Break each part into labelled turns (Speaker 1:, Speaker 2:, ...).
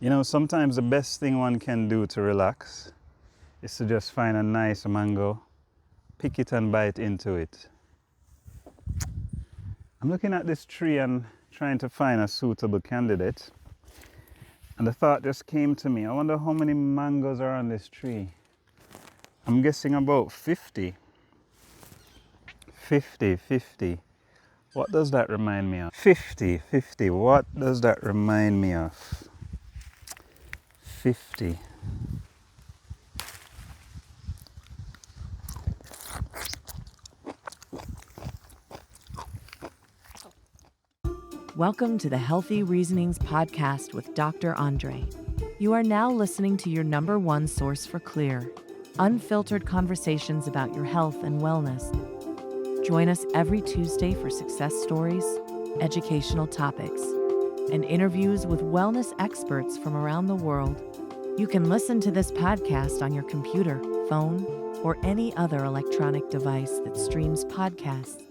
Speaker 1: You know, sometimes the best thing one can do to relax is to just find a nice mango, pick it and bite into it. I'm looking at this tree and trying to find a suitable candidate. And the thought just came to me, I wonder how many mangoes are on this tree. I'm guessing about 50. 50. What does that remind me of? 50. What does that remind me of? 50.
Speaker 2: Welcome to the Healthy Reasonings podcast with Dr. Andre. You are now listening to your number one source for clear, unfiltered conversations about your health and wellness. Join us every Tuesday for success stories, educational topics, and interviews with wellness experts from around the world. You can listen to this podcast on your computer, phone, or any other electronic device that streams podcasts,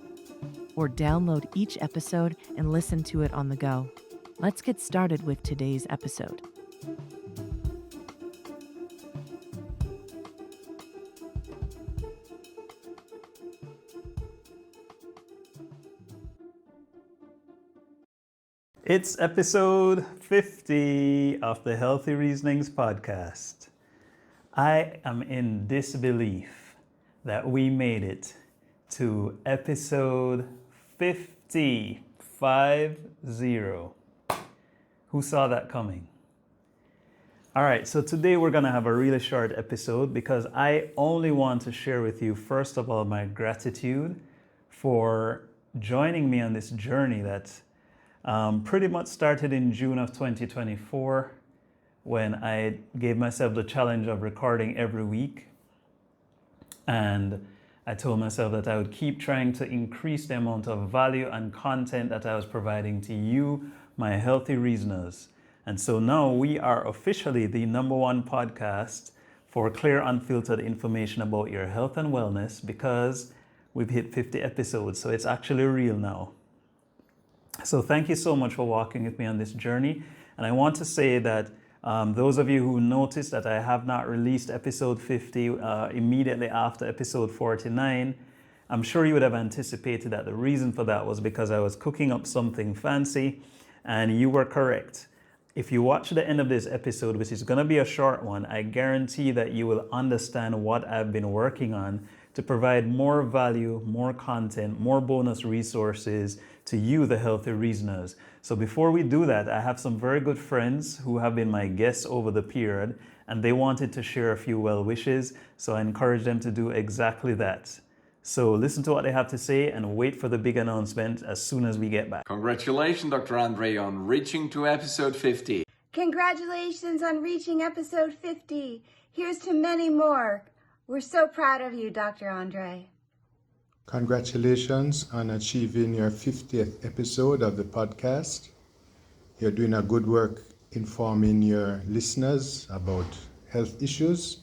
Speaker 2: or download each episode and listen to it on the go. Let's get started with today's episode.
Speaker 1: It's episode 50 of the Healthy Reasonings podcast. I am in disbelief that we made it to episode 50. 50. Who saw that coming? All right, so today we're going to have a really short episode because I only want to share with you, first of all, my gratitude for joining me on this journey that pretty much started in June of 2024 when I gave myself the challenge of recording every week. And I told myself that I would keep trying to increase the amount of value and content that I was providing to you, my healthy reasoners. And so now we are officially the number one podcast for clear, unfiltered information about your health and wellness because we've hit 50 episodes. So it's actually real now. So thank you so much for walking with me on this journey. And I want to say that those of you who noticed that I have not released episode 50 immediately after episode 49, I'm sure you would have anticipated that the reason for that was because I was cooking up something fancy, and you were correct. If you watch the end of this episode, which is going to be a short one, I guarantee that you will understand what I've been working on to provide more value, more content, more bonus resources to you, the healthy reasoners. So before we do that, I have some very good friends who have been my guests over the period, and they wanted to share a few well wishes, so I encourage them to do exactly that. So listen to what they have to say and wait for the big announcement as soon as we get back.
Speaker 3: Congratulations, Dr. Andre, on reaching to episode 50.
Speaker 4: Congratulations on reaching episode 50. Here's to many more. We're so proud of you, Dr. Andre.
Speaker 5: Congratulations on achieving your 50th episode of the podcast. You're doing a good work informing your listeners about health issues.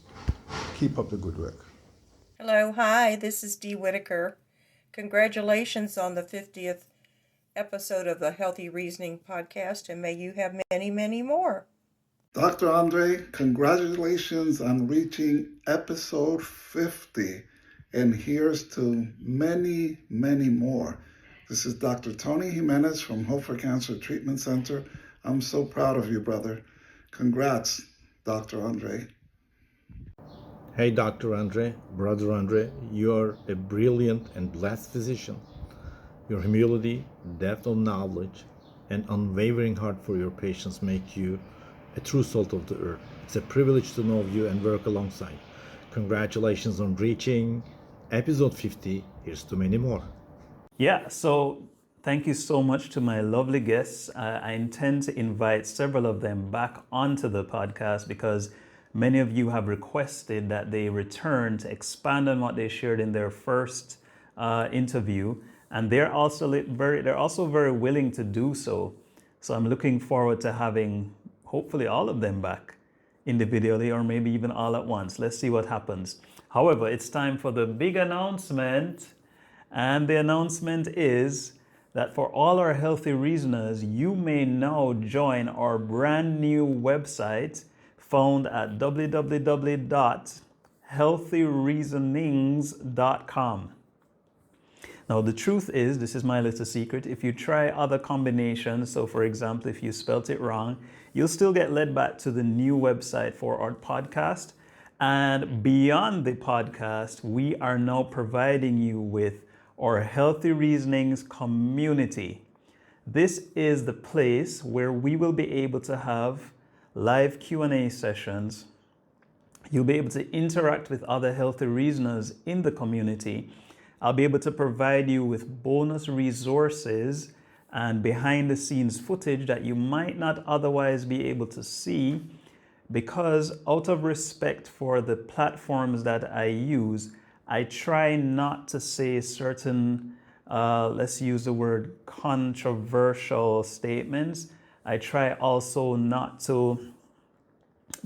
Speaker 5: Keep up the good work.
Speaker 6: Hello, hi, this is Dee Whitaker. Congratulations on the 50th episode of the Healthy Reasoning podcast, and may you have many, many more.
Speaker 7: Dr. Andre, congratulations on reaching episode 50. And here's to many, many more. This is Dr. Tony Jimenez from Hope for Cancer Treatment Center. I'm so proud of you, brother. Congrats, Dr. Andre.
Speaker 8: Hey, Dr. Andre, Brother Andre, you're a brilliant and blessed physician. Your humility, depth of knowledge, and unwavering heart for your patients make you a true salt of the earth. It's a privilege to know you and work alongside. Congratulations on reaching episode 50. Here's to many more.
Speaker 1: Yeah, so thank you so much to my lovely guests. I intend to invite several of them back onto the podcast because many of you have requested that they return to expand on what they shared in their first interview, and they're also very willing to do so. So I'm looking forward to having hopefully all of them back individually or maybe even all at once. Let's see what happens. However, it's time for the big announcement, and the announcement is that for all our healthy reasoners, you may now join our brand new website found at www.healthyreasonings.com. Now, the truth is, this is my little secret, if you try other combinations, so for example, if you spelt it wrong, you'll still get led back to the new website for our podcast. And beyond the podcast, we are now providing you with our Healthy Reasonings community. This is the place where we will be able to have live Q&A sessions. You'll be able to interact with other healthy reasoners in the community. I'll be able to provide you with bonus resources and behind the scenes footage that you might not otherwise be able to see, because out of respect for the platforms that I use, I try not to say certain, let's use the word controversial statements. I try also not to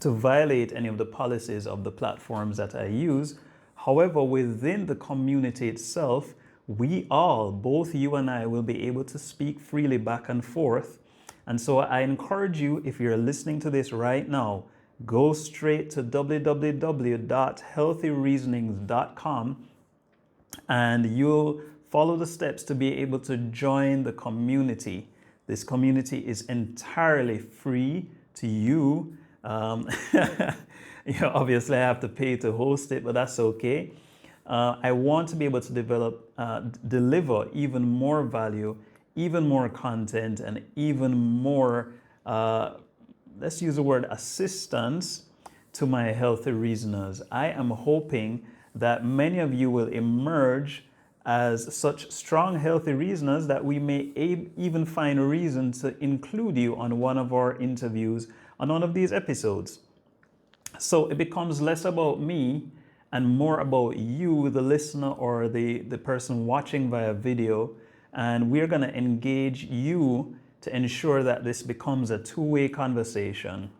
Speaker 1: violate any of the policies of the platforms that I use. However, within the community itself, we all, both you and I, will be able to speak freely back and forth. And so I encourage you, if you're listening to this right now, go straight to www.healthyreasonings.com and you'll follow the steps to be able to join the community. This community is entirely free to you. Obviously I have to pay to host it, but that's okay. I want to be able to deliver even more value, even more content, and even more, let's use the word assistance to my healthy reasoners. I am hoping that many of you will emerge as such strong healthy reasoners that we may even find a reason to include you on one of our interviews on one of these episodes. So it becomes less about me and more about you, the listener or the person watching via video. And we're going to engage you to ensure that this becomes a two-way conversation.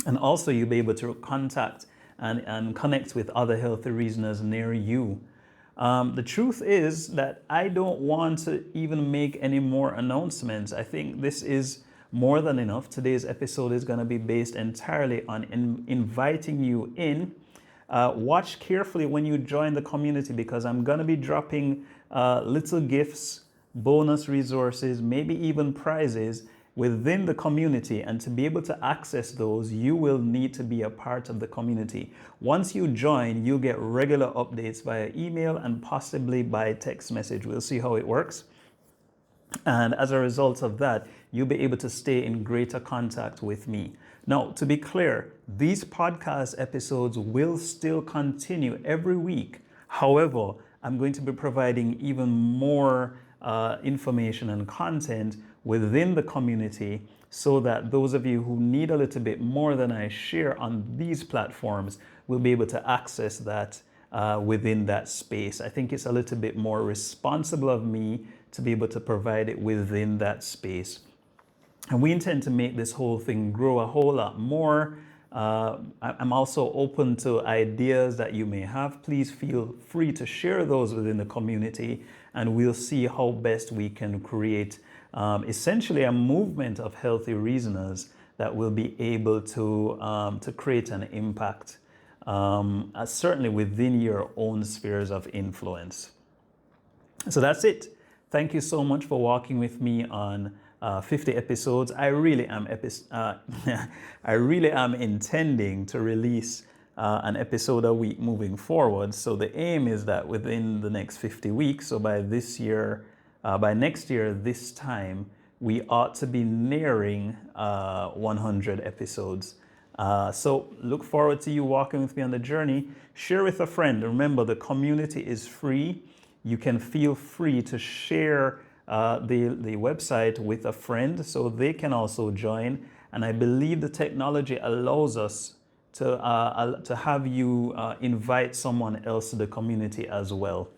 Speaker 1: And also you'll be able to contact and connect with other healthy reasoners near you. The truth is that I don't want to even make any more announcements. I think this is more than enough. Today's episode is going to be based entirely on inviting you in. Watch carefully when you join the community, because I'm going to be dropping little gifts, bonus resources, maybe even prizes within the community. And to be able to access those, you will need to be a part of the community. Once you join, you'll get regular updates via email and possibly by text message. We'll see how it works. And as a result of that, you'll be able to stay in greater contact with me. Now, to be clear, these podcast episodes will still continue every week. However, I'm going to be providing even more information and content within the community, so that those of you who need a little bit more than I share on these platforms will be able to access that within that space. I think it's a little bit more responsible of me to be able to provide it within that space. And we intend to make this whole thing grow a whole lot more. I'm also open to ideas that you may have. Please feel free to share those within the community, and we'll see how best we can create essentially a movement of healthy reasoners that will be able to create an impact, certainly within your own spheres of influence. So that's it. Thank you so much for walking with me on 50 episodes. I really am intending to release an episode a week moving forward. So the aim is that within the next 50 weeks, so by next year, this time, we ought to be nearing 100 episodes. So look forward to you walking with me on the journey. Share with a friend. Remember, the community is free. You can feel free to share the website with a friend so they can also join. And I believe the technology allows us to have you invite someone else to the community as well.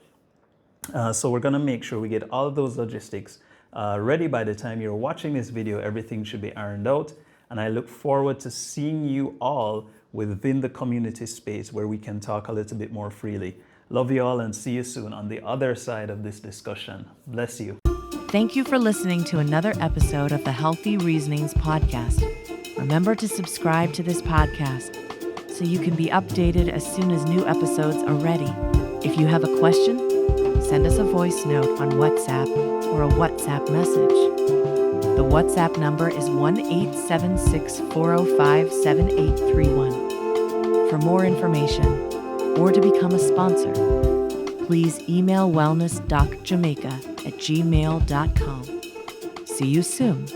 Speaker 1: So we're going to make sure we get all of those logistics ready by the time you're watching this video. Everything should be ironed out. And I look forward to seeing you all within the community space where we can talk a little bit more freely. Love you all and see you soon on the other side of this discussion. Bless you.
Speaker 2: Thank you for listening to another episode of the Healthy Reasonings podcast. Remember to subscribe to this podcast so you can be updated as soon as new episodes are ready. If you have a question, send us a voice note on WhatsApp or a WhatsApp message. The WhatsApp number is 1-876-405-7831. For more information or to become a sponsor, please email wellnessdocjamaica@gmail.com. See you soon.